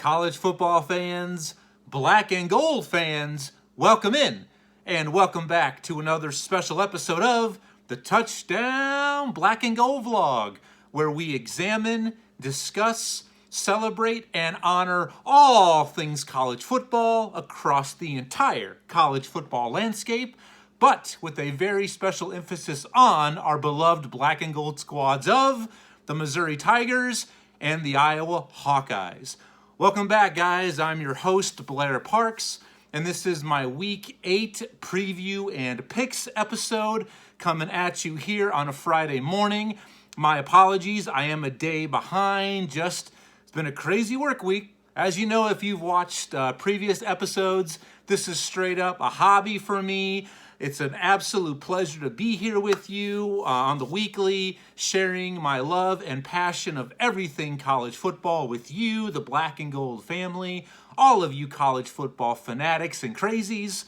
college football fans, black and gold fans, welcome in and welcome back to another special episode of the Touchdown Black and Gold Vlog, where we examine, discuss, celebrate, and honor all things college football across the entire college football landscape, but with a very special emphasis on our beloved black and gold squads of the Missouri Tigers and the Iowa Hawkeyes. Welcome back, guys. I'm your host, Blair Parks, and this is my Week 8 preview and picks episode coming at you here on a Friday morning. My apologies, I am a day behind. It's been a crazy work week. As you know, if you've watched previous episodes, this is straight up a hobby for me. It's an absolute pleasure to be here with you on the weekly, sharing my love and passion of everything college football with you, the black and gold family, all of you college football fanatics and crazies.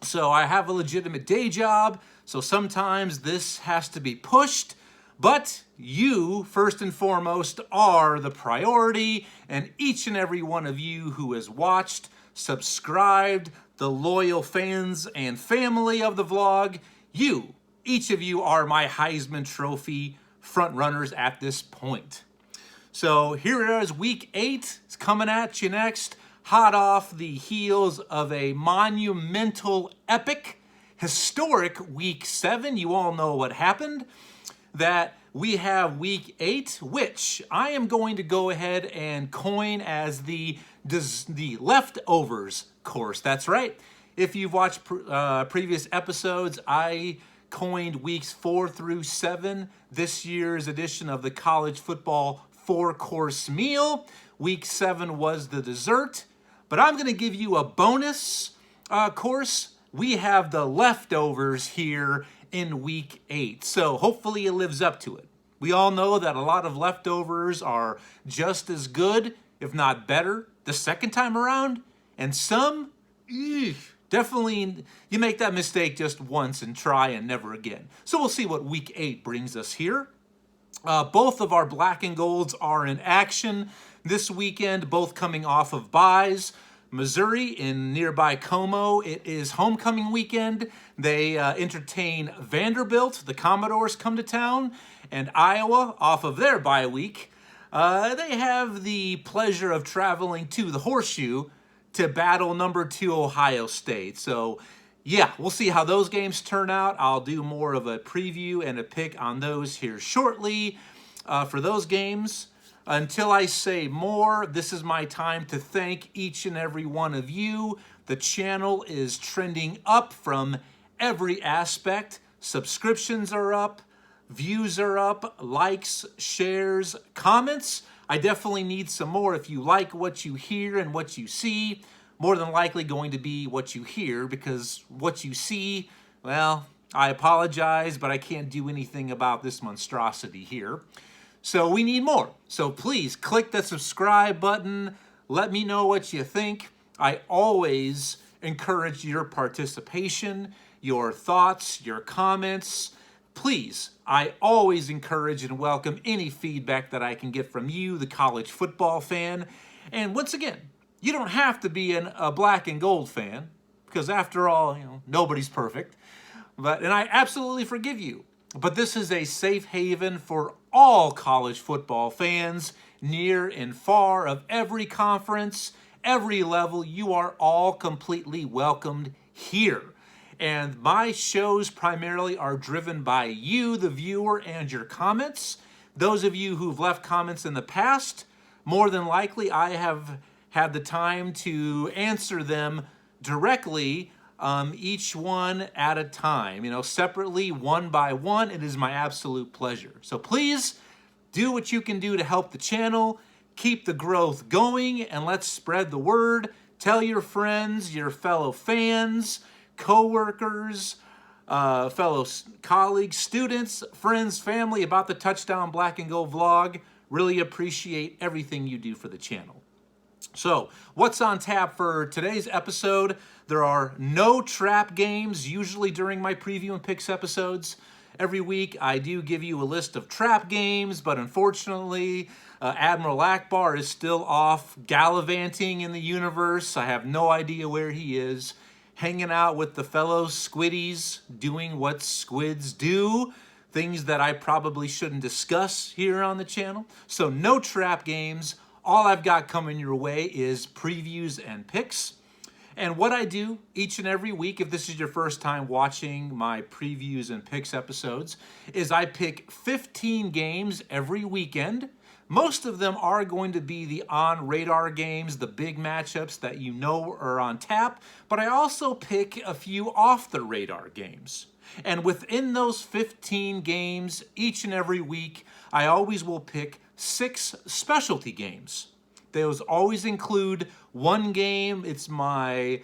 So I have a legitimate day job, so sometimes this has to be pushed, but you, first and foremost, are the priority, and each and every one of you who has watched, subscribed, the loyal fans and family of the vlog, each of you are my Heisman Trophy front runners at this point. So here it is, Week 8. It's coming at you next, hot off the heels of a monumental, epic, historic Week 7. You all know what happened. That we have Week 8, which I am going to go ahead and coin as the leftovers course. That's right. If you've watched previous episodes, I coined weeks 4 through 7, this year's edition of the college football 4-course meal. Week 7 was the dessert, but I'm going to give you a bonus course. We have the leftovers here in Week 8, so hopefully it lives up to it. We all know that a lot of leftovers are just as good, if not better, the second time around, and some, definitely, you make that mistake just once and try and never again. So we'll see what Week 8 brings us here. Both of our black and golds are in action this weekend, both coming off of byes. Missouri in nearby Como, it is homecoming weekend. They entertain Vanderbilt. The Commodores come to town. And Iowa, off of their bye week, they have the pleasure of traveling to the Horseshoe to battle number 2 Ohio State. So, yeah, we'll see how those games turn out. I'll do more of a preview and a pick on those here shortly for those games. Until I say more, this is my time to thank each and every one of you. The channel is trending up from every aspect. Subscriptions are up, views are up, likes, shares, comments. I definitely need some more. If you like what you hear and what you see, more than likely going to be what you hear, because what you see, well, I apologize, but I can't do anything about this monstrosity here. So we need more. So please click the subscribe button. Let me know what you think. I always encourage your participation, your thoughts, your comments. Please, I always encourage and welcome any feedback that I can get from you, the college football fan. And once again, you don't have to be a black and gold fan, because after all, nobody's perfect. And I absolutely forgive you. But this is a safe haven for all college football fans, near and far, of every conference, every level. You are all completely welcomed here. And my shows primarily are driven by you, the viewer, and your comments. Those of you who've left comments in the past, more than likely I have had the time to answer them directly, each one at a time, separately, one by one. It is my absolute pleasure. So please do what you can do to help the channel, keep the growth going, and let's spread the word. Tell your friends, your fellow fans, co-workers, fellow colleagues, students, friends, family about the Touchdown Black and Gold vlog. Really appreciate everything you do for the channel. So, what's on tap for today's episode? There are no trap games, usually during my preview and picks episodes. Every week I do give you a list of trap games, but unfortunately Admiral Akbar is still off gallivanting in the universe. I have no idea where he is, hanging out with the fellow squiddies, doing what squids do, things that I probably shouldn't discuss here on the channel. So no trap games. All I've got coming your way is previews and picks. And what I do each and every week, if this is your first time watching my previews and picks episodes, is I pick 15 games every weekend. Most of them are going to be the on-radar games, the big matchups that you know are on tap, but I also pick a few off-the-radar games. And within those 15 games, each and every week, I always will pick 6 specialty games. Those always include one game. It's my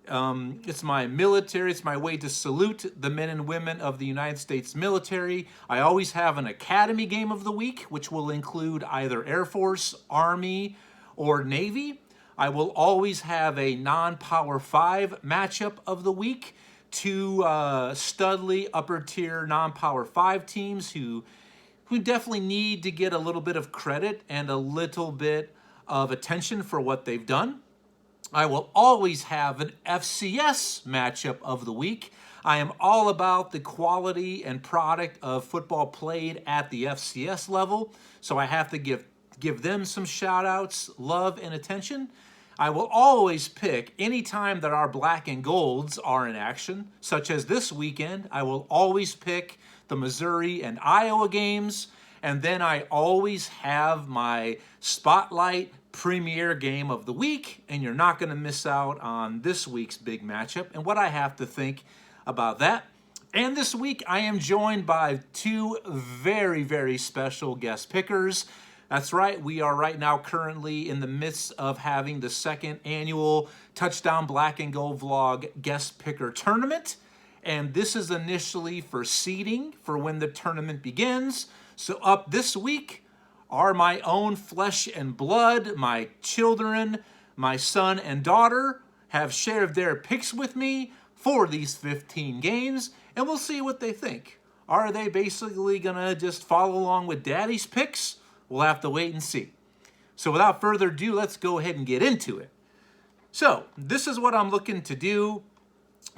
military. It's my way to salute the men and women of the United States military. I always have an academy game of the week, which will include either Air Force, Army, or Navy. I will always have a non-Power 5 matchup of the week. 2 studly upper tier non-Power 5 teams who definitely need to get a little bit of credit and a little bit of attention for what they've done. I will always have an FCS matchup of the week. I am all about the quality and product of football played at the FCS level, so I have to give them some shout outs, love, and attention. I will always pick any time that our black and golds are in action, such as this weekend. I will always pick the Missouri and Iowa games. And then I always have my spotlight premier game of the week, and you're not going to miss out on this week's big matchup and what I have to think about that. And this week I am joined by 2 very, very special guest pickers. That's right, we are right now currently in the midst of having the 2nd annual Touchdown Black and Gold Vlog guest picker tournament. And this is initially for seeding for when the tournament begins. So up this week are my own flesh and blood. My children, my son and daughter, have shared their picks with me for these 15 games, and we'll see what they think. Are they basically gonna just follow along with Daddy's picks? We'll have to wait and see. So without further ado, let's go ahead and get into it. So this is what I'm looking to do.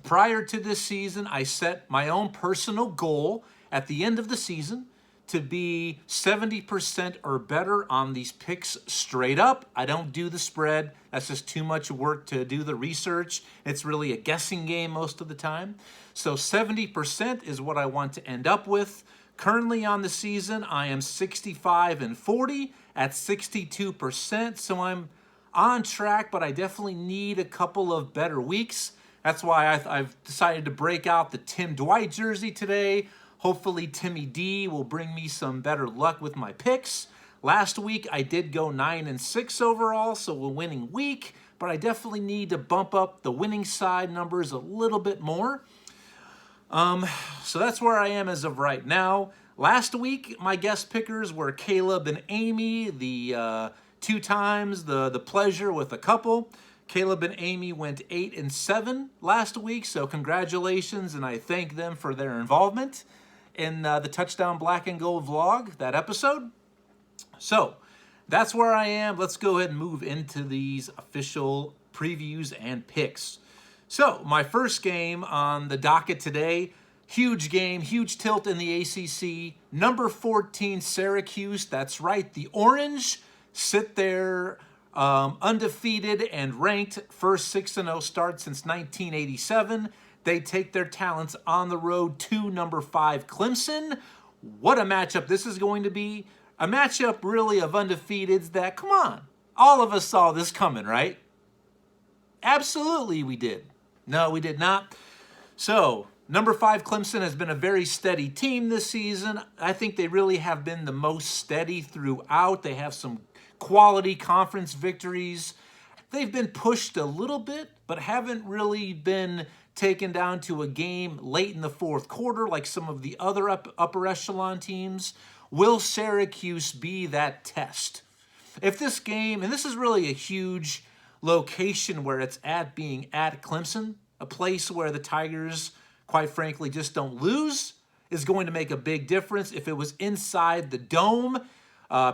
Prior to this season, I set my own personal goal at the end of the season to be 70% or better on these picks straight up. I don't do the spread. That's just too much work to do the research. It's really a guessing game most of the time. So 70% is what I want to end up with. Currently on the season, I am 65-40 at 62%. So I'm on track, but I definitely need a couple of better weeks. That's why I've decided to break out the Tim Dwight jersey today. Hopefully Timmy D will bring me some better luck with my picks. Last week I did go 9-6 overall, so a winning week, but I definitely need to bump up the winning side numbers a little bit more. So that's where I am as of right now. Last week my guest pickers were Caleb and Amy, the 2 times the pleasure with a couple. Caleb and Amy went 8-7 last week, so congratulations, and I thank them for their involvement in the Touchdown Black and Gold vlog, that episode. So that's where I am. Let's go ahead and move into these official previews and picks. So my first game on the docket today, huge game, huge tilt in the ACC. Number 14, Syracuse. That's right, the Orange sit there undefeated and ranked, first 6-0 start since 1987. They take their talents on the road to number 5, Clemson. What a matchup this is going to be. A matchup really of undefeateds that, come on, all of us saw this coming, right? Absolutely we did. No, we did not. So, number 5, Clemson has been a very steady team this season. I think they really have been the most steady throughout. They have some quality conference victories. They've been pushed a little bit, but haven't really been taken down to a game late in the 4th quarter like some of the other upper echelon teams. Will Syracuse be that test? If this game, and this is really a huge location where it's at, being at Clemson, a place where the Tigers, quite frankly, just don't lose. is going to make a big difference. If it was inside the dome,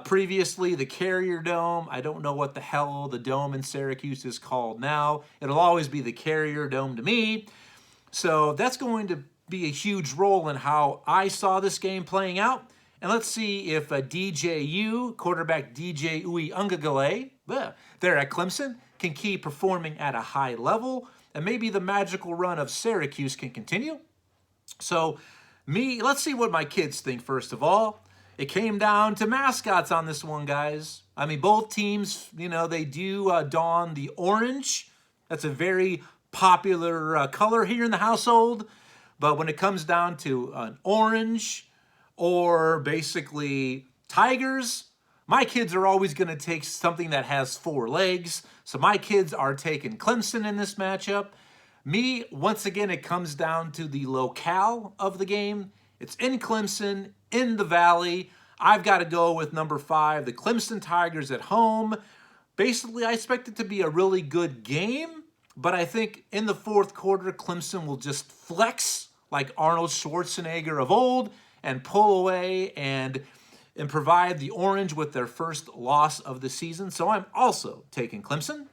previously the Carrier Dome, I don't know what the hell the dome in Syracuse is called now. It'll always be the Carrier Dome to me. So that's going to be a huge role in how I saw this game playing out. And let's see if DJU, quarterback DJ Uiagalelei, there at Clemson, can keep performing at a high level. And maybe the magical run of Syracuse can continue. So let's see what my kids think first of all. It came down to mascots on this one, guys. I mean, both teams, they do don the orange. That's a very popular color here in the household. But when it comes down to an orange or basically Tigers, my kids are always going to take something that has 4 legs. So my kids are taking Clemson in this matchup. Me, once again, it comes down to the locale of the game. It's in Clemson, in the Valley. I've got to go with number 5, the Clemson Tigers at home. Basically, I expect it to be a really good game, but I think in the fourth quarter, Clemson will just flex like Arnold Schwarzenegger of old and pull away and provide the orange with their first loss of the season. So I'm also taking Clemson.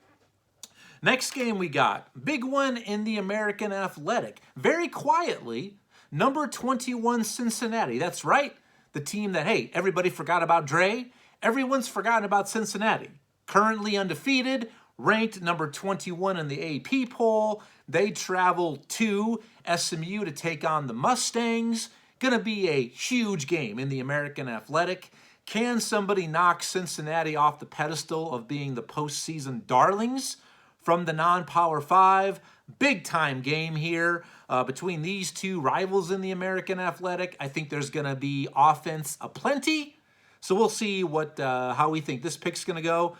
Next game we got, big one in the American Athletic. Very quietly, number 21 Cincinnati. That's right, the team that, hey, everybody forgot about Dre. Everyone's forgotten about Cincinnati. Currently undefeated, ranked number 21 in the AP poll. They travel to SMU to take on the Mustangs. Going to be a huge game in the American Athletic. Can somebody knock Cincinnati off the pedestal of being the postseason darlings from the non-Power 5? Big time game here between these two rivals in the American Athletic. I think there's going to be offense aplenty. So we'll see how we think this pick's going to go.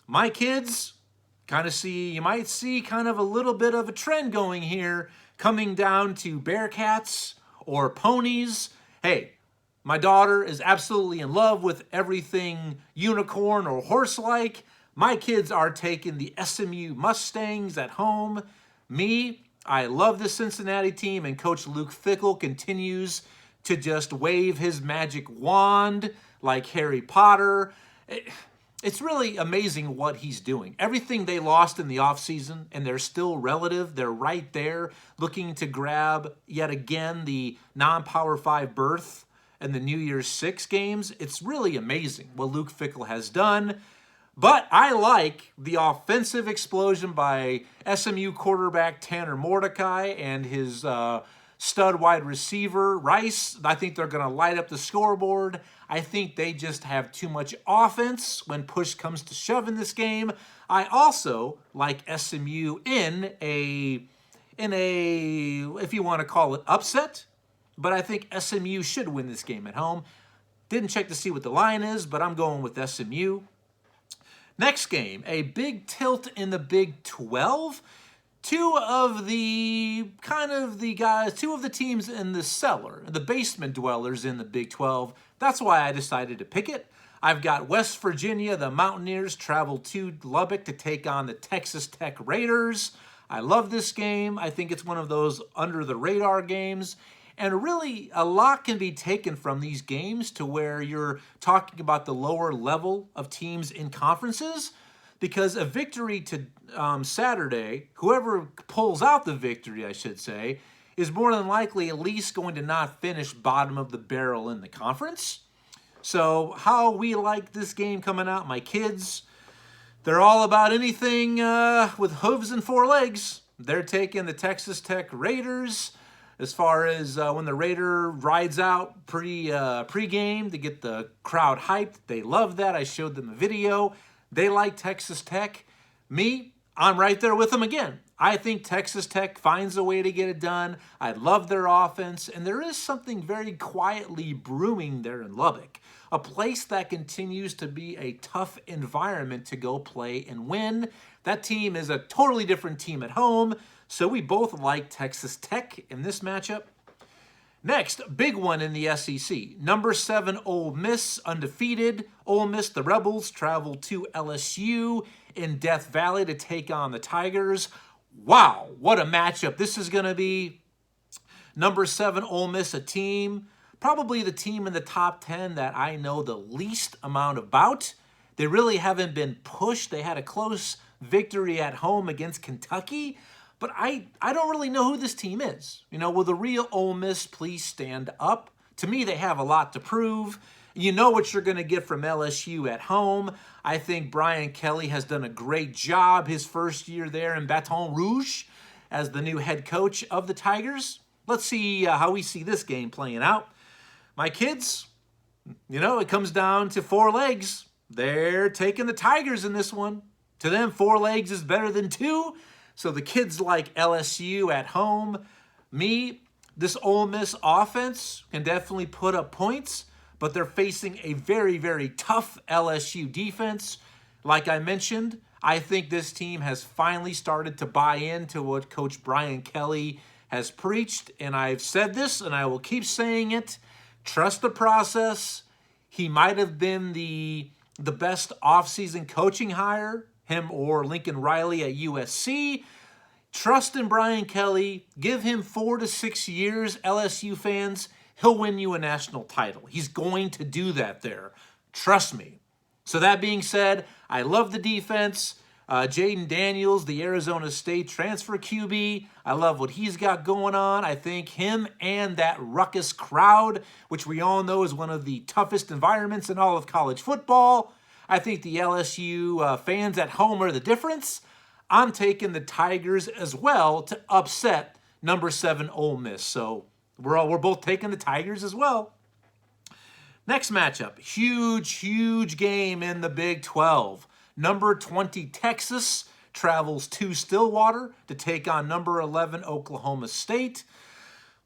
My kids, you might see kind of a little bit of a trend going here, coming down to Bearcats or ponies. Hey, my daughter is absolutely in love with everything unicorn or horse-like. My kids are taking the SMU Mustangs at home. Me, I love the Cincinnati team, and Coach Luke Fickell continues to just wave his magic wand like Harry Potter. It's really amazing what he's doing. Everything they lost in the offseason, and they're still relative. They're right there looking to grab, yet again, the non-Power 5 berth and the New Year's 6 games. It's really amazing what Luke Fickell has done. But I like the offensive explosion by SMU quarterback Tanner Mordecai and his stud wide receiver Rice. I think they're going to light up the scoreboard. I think they just have too much offense when push comes to shove in this game. I also like SMU in a, if you want to call it, upset. But I think SMU should win this game at home. Didn't check to see what the line is, but I'm going with SMU. Next game, a big tilt in the Big 12. Two of the teams in the cellar, the basement dwellers in the Big 12. That's why I decided to pick it. I've got West Virginia, the Mountaineers, travel to Lubbock to take on the Texas Tech Raiders. I love this game. I think it's one of those under-the-radar games. And really, a lot can be taken from these games to where you're talking about the lower level of teams in conferences, because a victory to Saturday, whoever pulls out the victory, I should say, is more than likely at least going to not finish bottom of the barrel in the conference. So how we like this game coming out, my kids, they're all about anything with hooves and 4 legs. They're taking the Texas Tech Raiders. As far as when the Raider rides out pre-game to get the crowd hyped, they love that. I showed them a video. They like Texas Tech. Me, I'm right there with them again. I think Texas Tech finds a way to get it done. I love their offense, and there is something very quietly brewing there in Lubbock, a place that continues to be a tough environment to go play and win. That team is a totally different team at home, so we both like Texas Tech in this matchup. Next, big one in the SEC. Number 7, Ole Miss, undefeated. Ole Miss, the Rebels, travel to LSU in Death Valley to take on the Tigers. Wow, what a matchup this is going to be. Number 7, Ole Miss, a team, probably the team in the top 10 that I know the least amount about. They really haven't been pushed. They had a close victory at home against Kentucky, but I don't really know who this team is. Will the real Ole Miss please stand up? To me, they have a lot to prove. You know what you're going to get from LSU at home. I think Brian Kelly has done a great job his first year there in Baton Rouge as the new head coach of the Tigers. Let's see how we see this game playing out. My kids, it comes down to 4 legs. They're taking the Tigers in this one. To them, 4 legs is better than 2. So the kids like LSU at home. Me, this Ole Miss offense can definitely put up points, but they're facing a very, very tough LSU defense. Like I mentioned, I think this team has finally started to buy into what Coach Brian Kelly has preached, and I've said this, and I will keep saying it. Trust the process. He might have been the best offseason coaching hire, him or Lincoln Riley at USC. Trust in Brian Kelly. Give him 4 to 6 years, LSU fans. He'll win you a national title. He's going to do that there. Trust me. So that being said, I love the defense. Jaden Daniels, the Arizona State transfer QB. I love what he's got going on. I think him and that ruckus crowd, which we all know is one of the toughest environments in all of college football. I think the LSU fans at home are the difference. I'm taking the Tigers as well to upset number 7 Ole Miss. So we're both taking the Tigers as well. Next matchup, huge game in the Big 12. Number 20 Texas travels to Stillwater to take on number 11 Oklahoma State.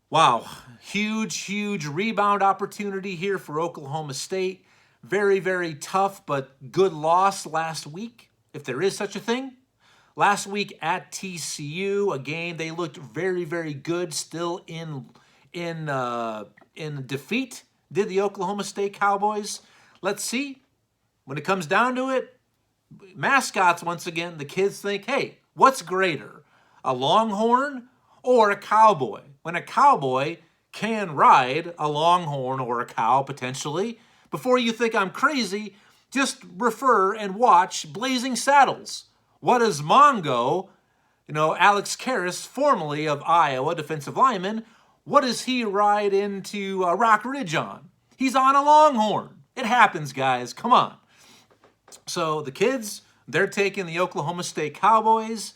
Wow, huge rebound opportunity here for Oklahoma State. Very, very tough, but good loss last week, if there is such a thing. Last week at TCU, a game they looked very, very good, still in defeat. Did the Oklahoma State Cowboys? Let's see. When it comes down to it, mascots, once again, the kids think, hey, what's greater, a Longhorn or a cowboy? When a cowboy can ride a Longhorn or a cow, potentially. Before you think I'm crazy, just refer and watch Blazing Saddles. What does Mongo, Alex Karras, formerly of Iowa, defensive lineman, what does he ride into Rock Ridge on? He's on a Longhorn. It happens, guys. Come on. So the kids, they're taking the Oklahoma State Cowboys.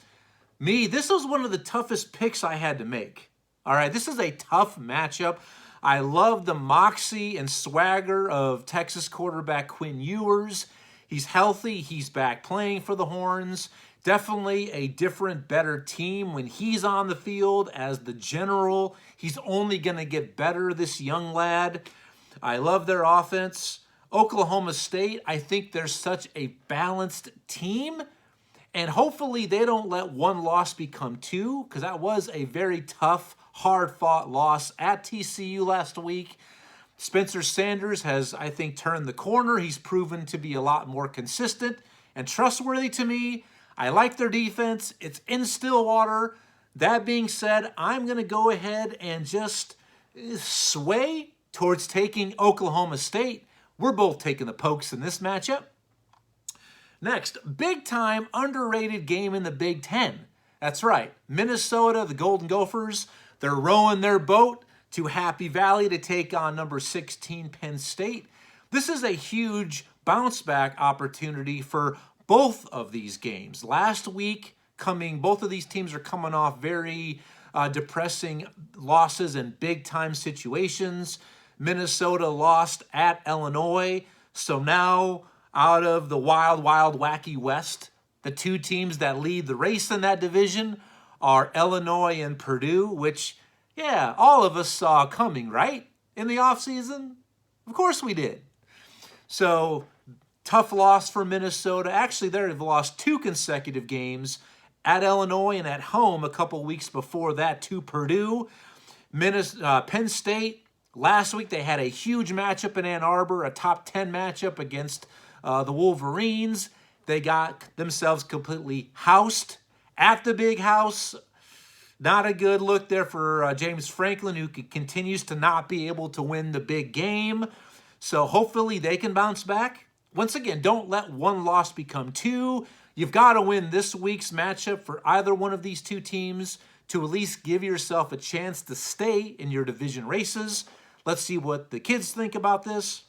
Me, this was one of the toughest picks I had to make. All right, this is a tough matchup. I love the moxie and swagger of Texas quarterback Quinn Ewers. He's healthy. He's back playing for the Horns. Definitely a different, better team when he's on the field as the general. He's only going to get better, this young lad. I love their offense. Oklahoma State, I think they're such a balanced team. And hopefully they don't let one loss become 2, because that was a very tough, hard-fought loss at TCU last week. Spencer Sanders has, I think, turned the corner. He's proven to be a lot more consistent and trustworthy to me. I like their defense. It's in Stillwater. That being said, I'm going to go ahead and just sway towards taking Oklahoma State. We're both taking the Pokes in this matchup. Next, big-time underrated game in the Big Ten. That's right, Minnesota, the Golden Gophers, they're rowing their boat to Happy Valley to take on number 16 Penn State. This is a huge bounce-back opportunity for both of these games. Last week, both of these teams are coming off very depressing losses in big-time situations. Minnesota lost at Illinois, so now out of the wild, wacky West, the 2 teams that lead the race in that division are Illinois and Purdue, which, yeah, all of us saw coming, right? In the offseason? Of course we did. So, tough loss for Minnesota. Actually, they've lost 2 consecutive games at Illinois and at home a couple weeks before that to Purdue. Penn State, last week they had a huge matchup in Ann Arbor, a top 10 matchup against the Wolverines. They got themselves completely housed at the Big House. Not a good look there for James Franklin, who continues to not be able to win the big game. So hopefully they can bounce back. Once again, don't let one loss become two. You've got to win this week's matchup for either one of these two teams to at least give yourself a chance to stay in your division races. Let's see what the kids think about this.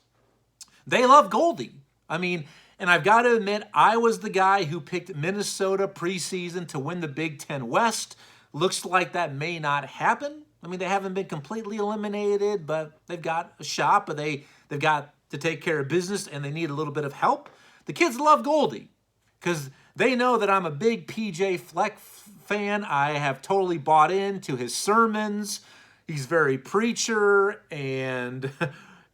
They love Goldie. I mean, and I've got to admit, I was the guy who picked Minnesota preseason to win the Big Ten West. Looks like that may not happen. I mean, they haven't been completely eliminated, but they've got a shot, but they've got to take care of business, and they need a little bit of help. The kids love Goldie because they know that I'm a big PJ Fleck fan. I have totally bought into his sermons. He's very preacher, and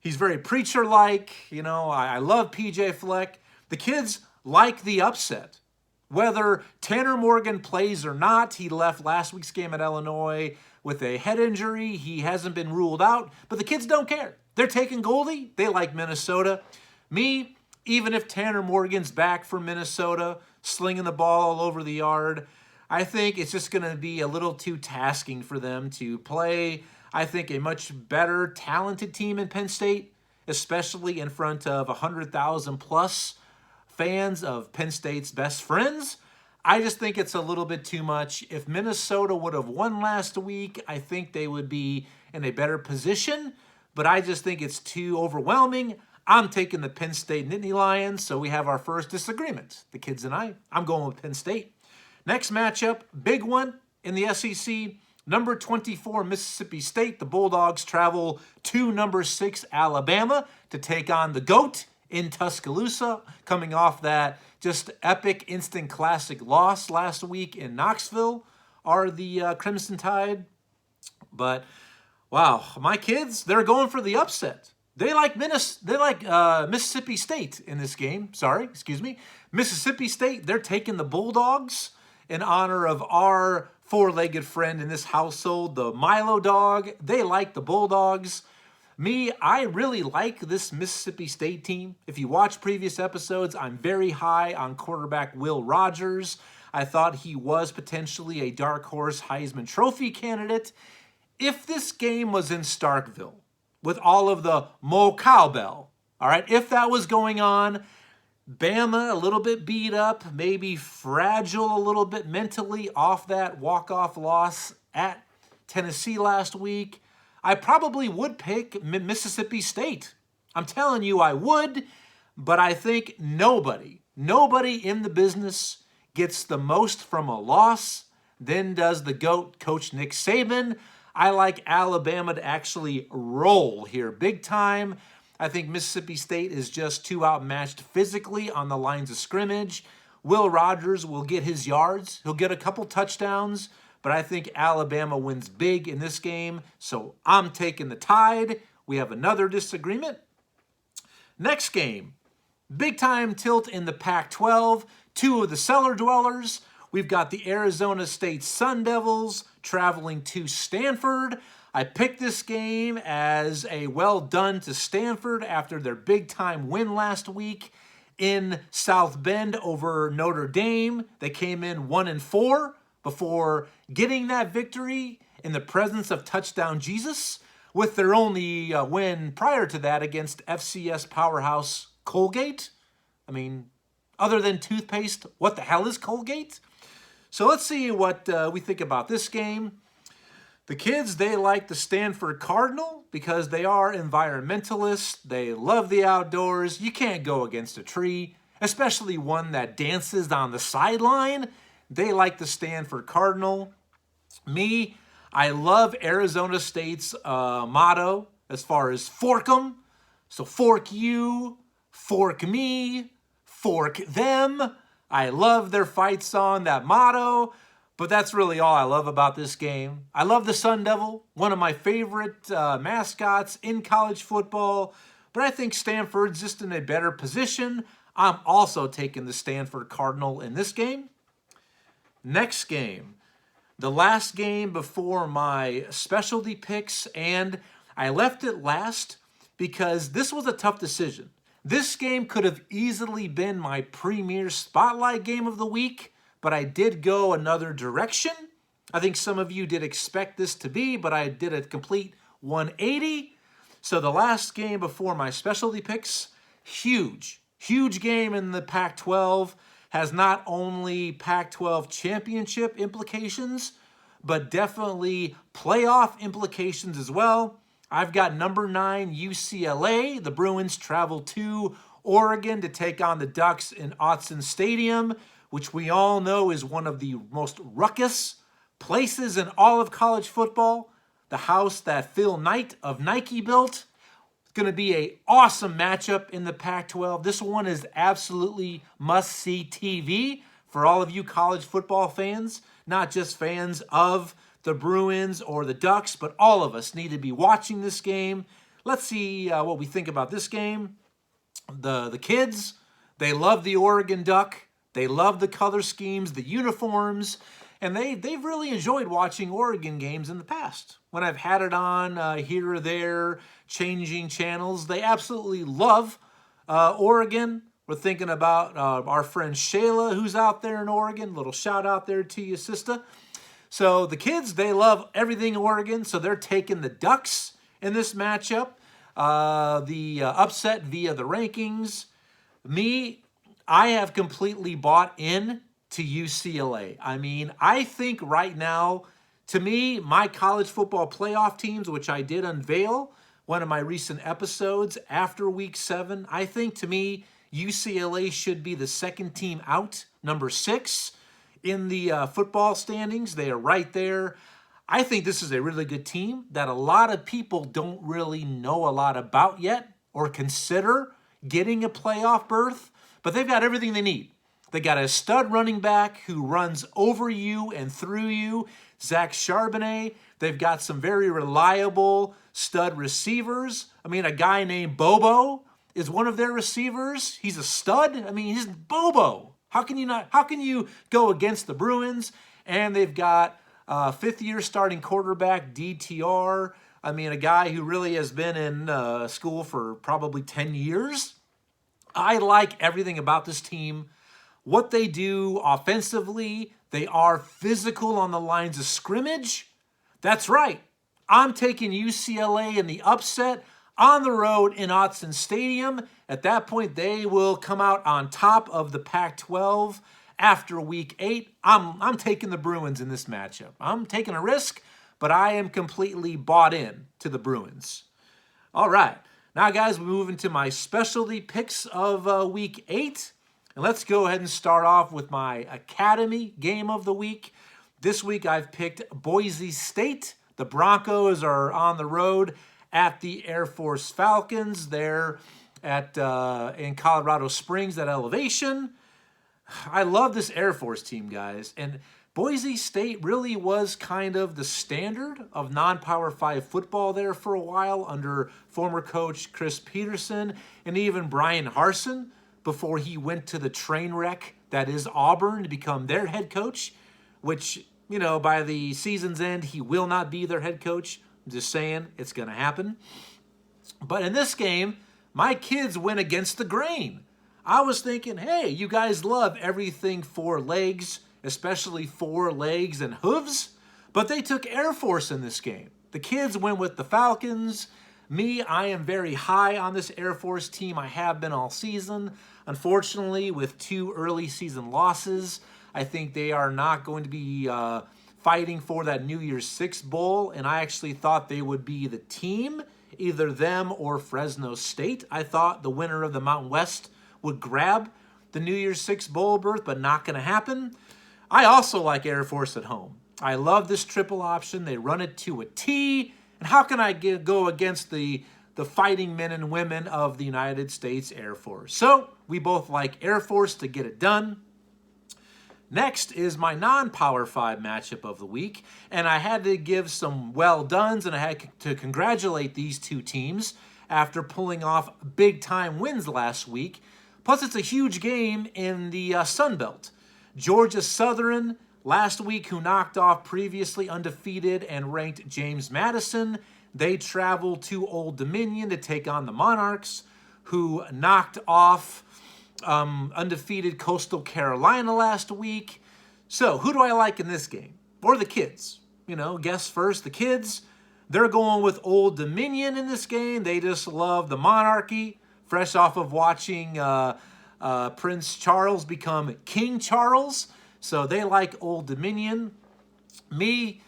he's very preacher-like. You know, I love PJ Fleck. The kids like the upset. Whether Tanner Morgan plays or not, he left last week's game at Illinois with a head injury. He hasn't been ruled out, but the kids don't care. They're taking Goldie. They like Minnesota. Me, even if Tanner Morgan's back for Minnesota, slinging the ball all over the yard, I think it's just going to be a little too tasking for them to play, I think, a much better, talented team in Penn State, especially in front of 100,000 plus fans of Penn State's best friends. I just think it's a little bit too much. If Minnesota would have won last week, I think they would be in a better position, but I just think it's too overwhelming. I'm taking the Penn State Nittany Lions, so we have our first disagreement, the kids and I. I'm going with Penn State. Next matchup, big one in the SEC, number 24 Mississippi State. The Bulldogs travel to number 6 Alabama to take on the GOAT in Tuscaloosa, coming off that just epic instant classic loss last week in Knoxville, are the Crimson Tide. But wow, my kids, they're going for the upset. They like Mississippi State in this game. Mississippi State, they're taking the Bulldogs in honor of our four-legged friend in this household, the Milo dog. They like the Bulldogs. Me, I really like this Mississippi State team. If you watch previous episodes, I'm very high on quarterback Will Rogers. I thought he was potentially a dark horse Heisman Trophy candidate. If this game was in Starkville, with all of the Mo Cowbell, all right, if that was going on, Bama a little bit beat up, maybe fragile a little bit mentally off that walk-off loss at Tennessee last week, I probably would pick Mississippi State. I'm telling you I would, but I think nobody in the business gets the most from a loss than does the GOAT, Coach Nick Saban. I like Alabama to actually roll here big time. I think Mississippi State is just too outmatched physically on the lines of scrimmage. Will Rogers will get his yards. He'll get a couple touchdowns, but I think Alabama wins big in this game, so I'm taking the Tide. We have another disagreement. Next game, big-time tilt in the Pac-12. Two of the cellar dwellers. We've got the Arizona State Sun Devils traveling to Stanford. I picked this game as a well done to Stanford after their big-time win last week in South Bend over Notre Dame. They came in 1-4 before getting that victory in the presence of Touchdown Jesus, with their only win prior to that against FCS powerhouse Colgate. I mean, other than toothpaste, what the hell is Colgate? So let's see what we think about this game. The kids, they like the Stanford Cardinal because they are environmentalists. They love the outdoors. You can't go against a tree, especially one that dances on the sideline. They like the Stanford Cardinal. Me, I love Arizona State's motto as far as fork 'em. So fork you, fork me, fork them. I love their fight song, that motto, but that's really all I love about this game. I love the Sun Devil, one of my favorite mascots in college football, but I think Stanford's just in a better position. I'm also taking the Stanford Cardinal in this game. Next game, the last game before my specialty picks, and I left it last because this was a tough decision. This game could have easily been my premier spotlight game of the week, but I did go another direction. I think some of you did expect this to be, but I did a complete 180. So the last game before my specialty picks, huge game in the Pac-12, has not only Pac-12 championship implications, but definitely playoff implications as well. I've got number 9 UCLA. The Bruins travel to Oregon to take on the Ducks in Autzen Stadium, which we all know is one of the most ruckus places in all of college football. The house that Phil Knight of Nike built. It's going to be an awesome matchup in the Pac-12. This one is absolutely must-see TV for all of you college football fans, not just fans of the Bruins or the Ducks, but all of us need to be watching this game. Let's see what we think about this game. The kids, they love the Oregon Duck. They love the color schemes, the uniforms, and they've really enjoyed watching Oregon games in the past. When I've had it on here or there, changing channels, they absolutely love Oregon. We're thinking about our friend Shayla, who's out there in Oregon. Little shout out there to you, sister. So the kids, they love everything Oregon, so they're taking the Ducks in this matchup. The upset via the rankings. Me, I have completely bought in to UCLA. I mean, I think right now, to me, my college football playoff teams, which I did unveil one of my recent episodes after week 7, I think to me, UCLA should be the second team out, number 6 in the football standings. They are right there. I think this is a really good team that a lot of people don't really know a lot about yet or consider getting a playoff berth, but they've got everything they need. They got a stud running back who runs over you and through you, Zach Charbonnet. They've got some very reliable stud receivers. I mean, a guy named Bobo is one of their receivers. He's a stud. I mean, he's Bobo. How can you go against the Bruins? And they've got fifth-year starting quarterback DTR. I mean, a guy who really has been in school for probably 10 years. I like everything about this team. What they do offensively, they are physical on the lines of scrimmage. That's right. I'm taking UCLA in the upset on the road in Autzen Stadium. At that point, they will come out on top of the Pac-12 after week 8. I'm taking the Bruins in this matchup. I'm taking a risk, but I am completely bought in to the Bruins. All right. Now, guys, we move into my specialty picks of week 8. And let's go ahead and start off with my Academy game of the week. This week, I've picked Boise State. The Broncos are on the road at the Air Force Falcons. They're in Colorado Springs at elevation. I love this Air Force team, guys. And Boise State really was kind of the standard of non-Power 5 football there for a while under former coach Chris Peterson and even Brian Harsin before he went to the train wreck that is Auburn to become their head coach, which, you know, by the season's end, he will not be their head coach. I'm just saying it's going to happen. But in this game, my kids went against the grain. I was thinking, hey, you guys love everything 4 legs, especially 4 legs and hooves, but they took Air Force in this game. The kids went with the Falcons. Me, I am very high on this Air Force team. I have been all season. Unfortunately, with 2 early season losses, I think they are not going to be fighting for that New Year's Six Bowl, and I actually thought they would be the team, either them or Fresno State. I thought the winner of the Mountain West would grab the New Year's Six Bowl berth, but not going to happen. I also like Air Force at home. I love this triple option. They run it to a T. And how can I go against the fighting men and women of the United States Air Force? So we both like Air Force to get it done. Next is my non-Power 5 matchup of the week. And I had to give some well-dones, and I had to congratulate these 2 teams after pulling off big-time wins last week. Plus, it's a huge game in the Sun Belt. Georgia Southern last week, who knocked off previously undefeated and ranked James Madison. They traveled to Old Dominion to take on the Monarchs, who knocked off undefeated Coastal Carolina last week. So who do I like in this game? or the kids. Guess first, the kids, they're going with Old Dominion in this game. They just love the monarchy, fresh off of watching Prince Charles become King Charles. So they like Old Dominion. Me,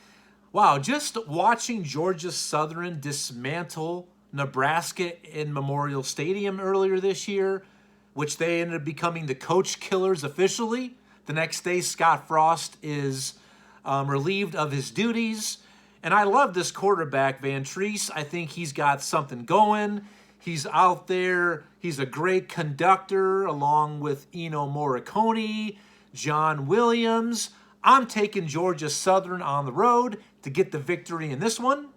wow, just watching Georgia Southern dismantle Nebraska in Memorial Stadium earlier this year, which they ended up becoming the coach killers officially. The next day, Scott Frost is relieved of his duties. And I love this quarterback, Van Treese. I think he's got something going. He's out there. He's a great conductor along with Eno Morricone, John Williams. I'm taking Georgia Southern on the road to get the victory in this one.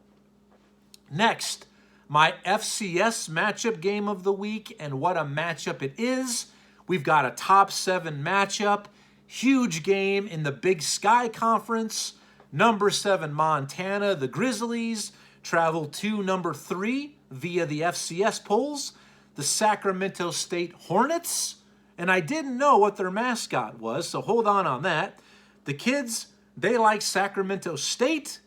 Next, my FCS matchup game of the week, and what a matchup it is. We've got a top 7 matchup. Huge game in the Big Sky Conference. Number 7 Montana, the Grizzlies, travel to number 3 via the FCS polls, the Sacramento State Hornets. And I didn't know what their mascot was, so hold on that. The kids, they like Sacramento State.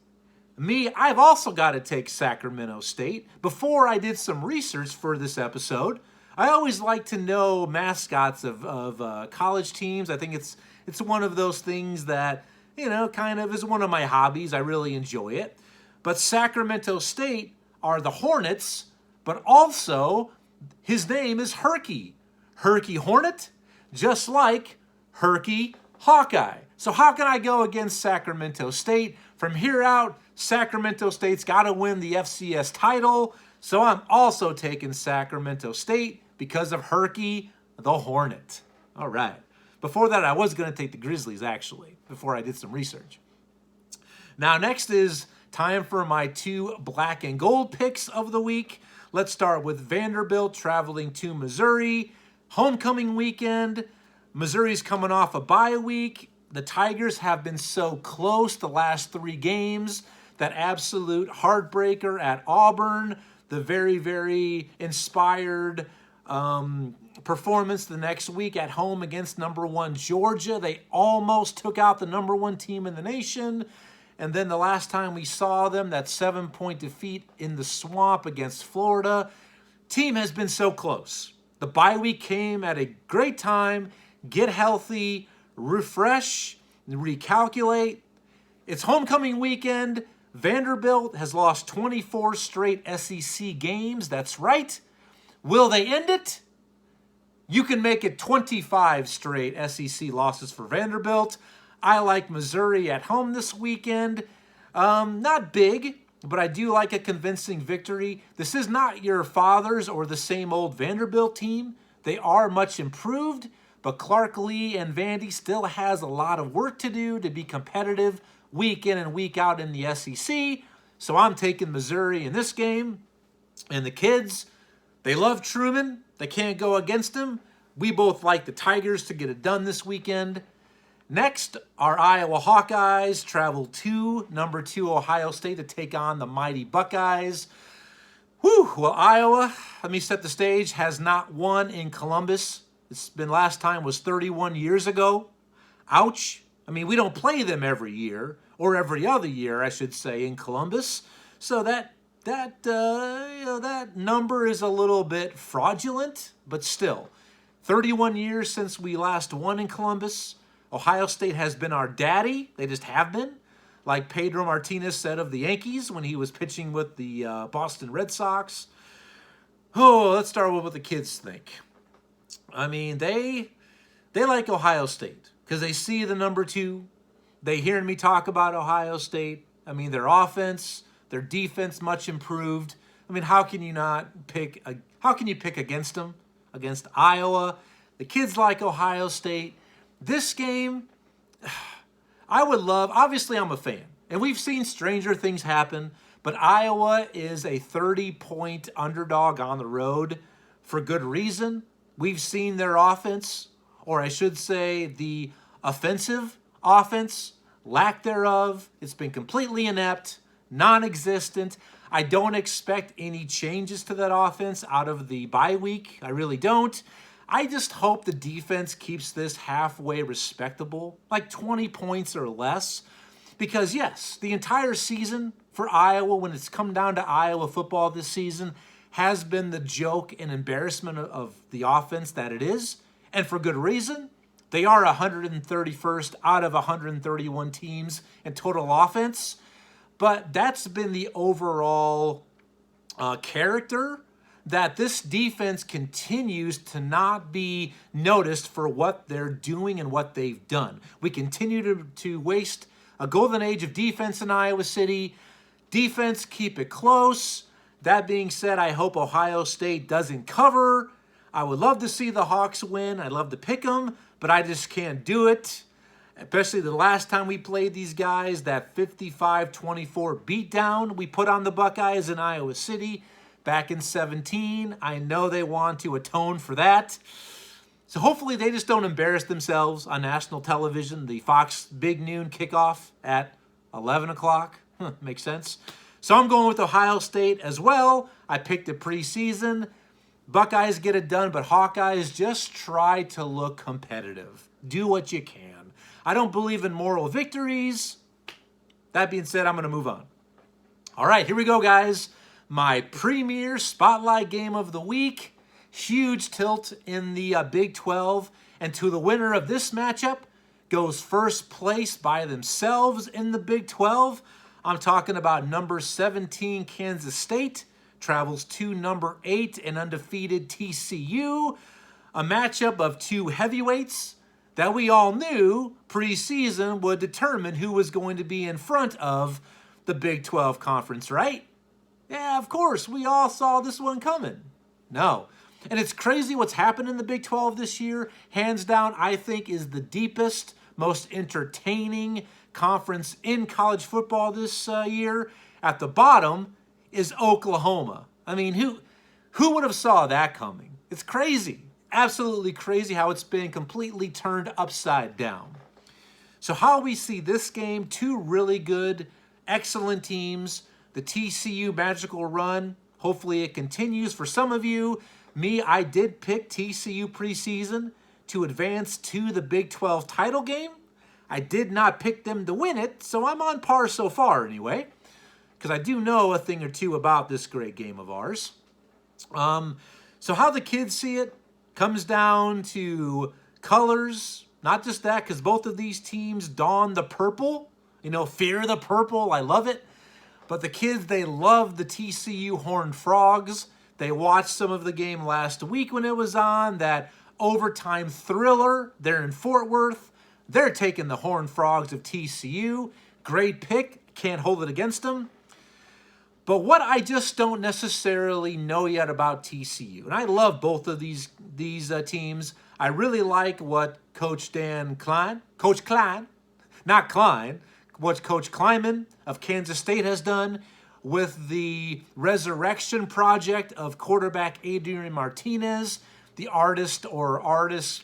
Me, I've also got to take Sacramento State. Before I did some research for this episode, I always like to know mascots of college teams. I think it's one of those things that, kind of is one of my hobbies. I really enjoy it. But Sacramento State are the Hornets, but also his name is Herky. Herky Hornet, just like Herky Hawkeye. So how can I go against Sacramento State? From here out, Sacramento State's got to win the FCS title. So I'm also taking Sacramento State because of Herky the Hornet. All right. Before that, I was going to take the Grizzlies, actually, before I did some research. Now, next is time for my 2 black and gold picks of the week. Let's start with Vanderbilt traveling to Missouri. Homecoming weekend. Missouri's coming off a bye week. The Tigers have been so close the last 3 games. That absolute heartbreaker at Auburn. The very, very inspired performance the next week at home against number 1 Georgia. They almost took out the number 1 team in the nation. And then the last time we saw them, that 7-point defeat in the swamp against Florida. Team has been so close. The bye week came at a great time. Get healthy, refresh, recalculate. It's homecoming weekend. Vanderbilt has lost 24 straight SEC games. That's right. Will they end it? You can make it 25 straight SEC losses for Vanderbilt. I like Missouri at home this weekend. Not big, but I do like a convincing victory. This is not your father's or the same old Vanderbilt team. They are much improved, but Clark Lee and Vandy still has a lot of work to do to be competitive week in and week out in the SEC. So I'm taking Missouri in this game. And the kids, they love Truman. They can't go against him. We both like the Tigers to get it done this weekend. Next, our Iowa Hawkeyes travel to number 2 Ohio State to take on the mighty Buckeyes. Whew, well, Iowa, let me set the stage, has not won in Columbus. It's been last time was 31 years ago. Ouch. I mean, we don't play them every year, or every other year, I should say, in Columbus. So that number is a little bit fraudulent, but still. 31 years since we last won in Columbus. Ohio State has been our daddy. They just have been. Like Pedro Martinez said of the Yankees when he was pitching with the Boston Red Sox. Oh, let's start with what the kids think. I mean, they like Ohio State because they see the number 2. They hear me talk about Ohio State. I mean, their offense, their defense much improved. I mean, how can you pick against them? Against Iowa. The kids like Ohio State. This game, I would love, obviously I'm a fan, and we've seen stranger things happen, but Iowa is a 30-point underdog on the road for good reason. We've seen their offense, or I should say the offensive offense, lack thereof. It's been completely inept, non-existent. I don't expect any changes to that offense out of the bye week. I really don't. I just hope the defense keeps this halfway respectable, like 20 points or less. Because yes, the entire season for Iowa, when it's come down to Iowa football this season, has been the joke and embarrassment of the offense that it is, and for good reason. They are 131st out of 131 teams in total offense, but that's been the overall character, that this defense continues to not be noticed for what they're doing and what they've done. We continue to waste a golden age of defense in Iowa City. Defense, keep it close. That being said, I hope Ohio State doesn't cover. I would love to see the Hawks win. I'd love to pick them, but I just can't do it. Especially the last time we played these guys, that 55-24 beatdown we put on the Buckeyes in Iowa City back in 17. I know they want to atone for that. So hopefully they just don't embarrass themselves on national television. The Fox Big Noon kickoff at 11 o'clock. Makes sense. So I'm going with Ohio State as well. I picked the preseason. Buckeyes get it done, but Hawkeyes just try to look competitive. Do what you can. I don't believe in moral victories. That being said, I'm going to move on. All right, here we go, guys. My premier spotlight game of the week. Huge tilt in the Big 12. And to the winner of this matchup goes first place by themselves in the Big 12. I'm talking about number 17 Kansas State. Travels to number 8 and undefeated TCU. A matchup of two heavyweights that we all knew preseason would determine who was going to be in front of the Big 12 conference, right? Yeah, of course, we all saw this one coming. No. And it's crazy what's happened in the Big 12 this year. Hands down, I think is the deepest, most entertaining conference in college football this year. At the bottom is Oklahoma. I mean, who would have saw that coming? It's crazy. Absolutely crazy how it's been completely turned upside down. So how we see this game, two really good, excellent teams. The TCU magical run, hopefully it continues for some of you. Me, I did pick TCU preseason to advance to the Big 12 title game. I did not pick them to win it, so I'm on par so far anyway, because I do know a thing or two about this great game of ours. So how the kids see it comes down to colors. Not just that, because both of these teams don the purple. You know, fear the purple. I love it. But the kids, they love the TCU Horned Frogs. They watched some of the game last week when it was on. That overtime thriller. They're in Fort Worth. They're taking the Horned Frogs of TCU. Great pick. Can't hold it against them. But what I just don't necessarily know yet about TCU, and I love both of these teams. I really like what Coach Kleiman, what Coach Kleiman of Kansas State has done with the resurrection project of quarterback Adrian Martinez, the artist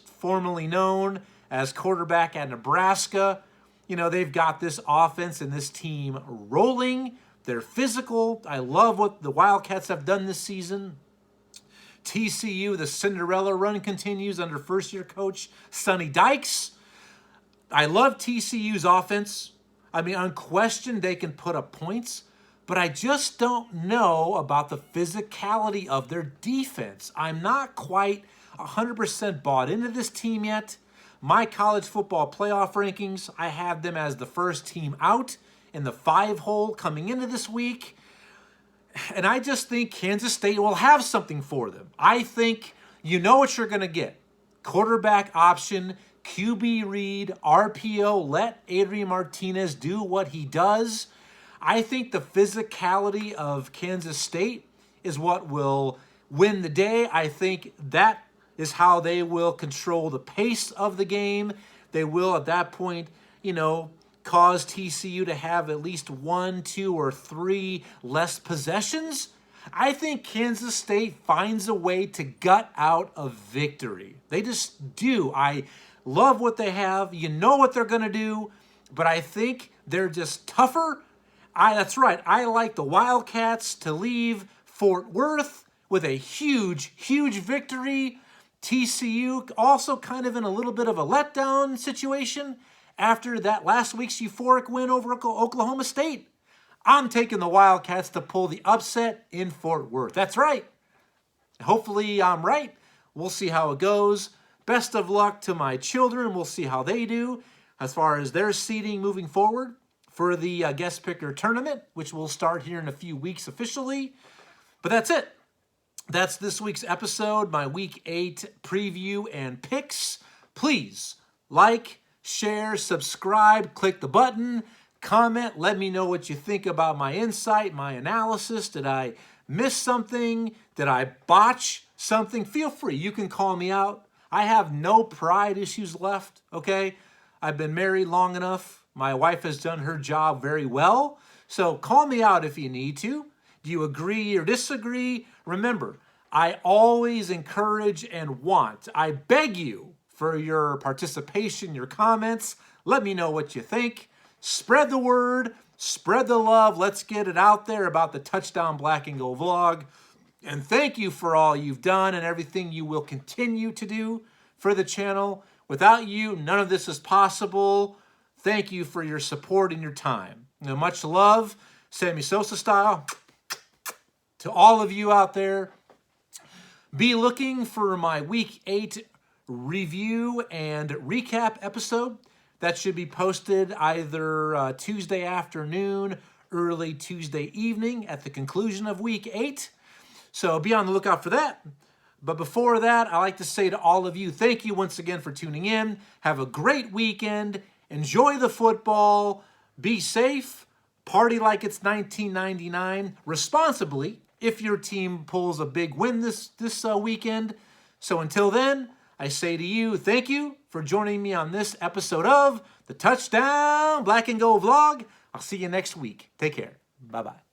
formerly known as quarterback at Nebraska. You know, they've got this offense and this team rolling. They're physical. I love what the Wildcats have done this season. TCU, the Cinderella run continues under first-year coach Sonny Dykes. I love TCU's offense. I mean, unquestioned, they can put up points, but I just don't know about the physicality of their defense. I'm not quite 100% bought into this team yet. My college football playoff rankings, I have them as the first team out in the 5-hole coming into this week. And I just think Kansas State will have something for them. I think you know what you're going to get. Quarterback option, QB read, RPO, let Adrian Martinez do what he does. I think the physicality of Kansas State is what will win the day. I think that is how they will control the pace of the game. They will, at that point, cause TCU to have at least 1, 2, or 3 less possessions. I think Kansas State finds a way to gut out a victory. They just do. I love what they have. You know what they're going to do, but I think they're just tougher. That's right. I like the Wildcats to leave Fort Worth with a huge, huge victory. TCU also kind of in a little bit of a letdown situation. after that last week's euphoric win over Oklahoma State. I'm taking the Wildcats to pull the upset in Fort Worth. That's right. Hopefully I'm right. We'll see how it goes. Best of luck to my children. We'll see how they do as far as their seeding moving forward for the guest picker tournament, which will start here in a few weeks officially. But that's it. That's this week's episode, my Week 8 preview and picks. Please like, share, subscribe, click the button, comment, let me know what you think about my insight, my analysis. Did I miss something? Did I botch something? Feel free. You can call me out. I have no pride issues left, okay? I've been married long enough. My wife has done her job very well. So call me out if you need to. Do you agree or disagree? Remember, I always encourage and want, I beg you for your participation, your comments. Let me know what you think. Spread the word, spread the love. Let's get it out there about the Touchdown Black and Gold vlog. And thank you for all you've done and everything you will continue to do for the channel. Without you, none of this is possible. Thank you for your support and your time. Now, much love, Sammy Sosa style, to all of you out there. Be looking for my Week 8 review and recap episode. That should be posted either Tuesday afternoon, early Tuesday evening at the conclusion of Week 8. So be on the lookout for that. But before that, I like to say to all of you, thank you once again for tuning in. Have a great weekend. Enjoy the football. Be safe. Party like it's 1999 responsibly if your team pulls a big win this weekend. So until then, I say to you, thank you for joining me on this episode of the Touchdown Black and Gold vlog. I'll see you next week. Take care. Bye-bye.